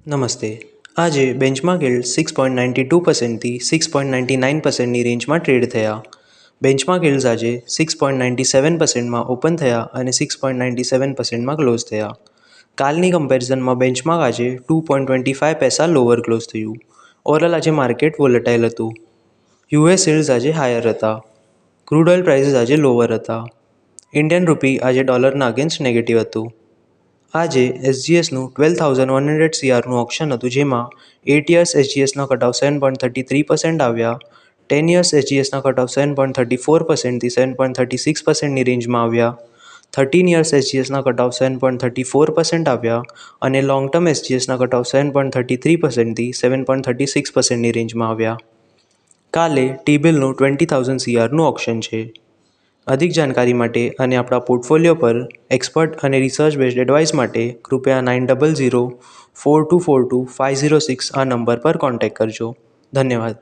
નમસ્તે. આજે benchmark yield 6.92% થી 6.99%ની રેન્જમાં ટ્રેડ થયા. બેન્ચમાર્ક યીલ્ડ્સ આજે 6.97%માં ઓપન થયા અને 6.97%માં ક્લોઝ થયા. કાલની કમ્પેરિઝનમાં બેન્ચમાર્ક આજે 2.25 પૈસા લોઅર ક્લોઝ થયું. ઓવરઓલ આજે માર્કેટ વોલેટાઇલ હતું. યુએસ યીલ્ડ્સ આજે હાયર હતા. ક્રૂડ ઓઇલ પ્રાઇસીસ આજે લોઅર હતા. ઇન્ડિયન રૂપી આજે ડોલરના અગેન્સ્ટ નેગેટિવ હતું. આજે એસજીએસનું 12,100 CRનું ઓપ્શન હતું, જેમાં 8 યર્સ એસજીએસના કટઓફ 7.33% આવ્યા, 10 યર્સ એસજીએસના કટઓફ 7.34% થી 7.36%ની રેન્જમાં આવ્યા, 13 યર્સ એસજીએસના કટઓફ 7.34% આવ્યા અને લોંગ ટર્મ એસજીએસના કટઓફ 7.33% થી 7.36%ની રેન્જમાં આવ્યા. કાલે ટી-બિલનું 20,000 CRનું ઓપ્શન છે. અધિક જાણકારી માટે અને આપણા પોર્ટફોલિયો પર એક્સપર્ટ અને રિસર્ચ બેઝડ એડવાઇસ માટે કૃપયા 9004242506 આ નંબર પર કોન્ટેક્ટ કરજો. ધન્યવાદ.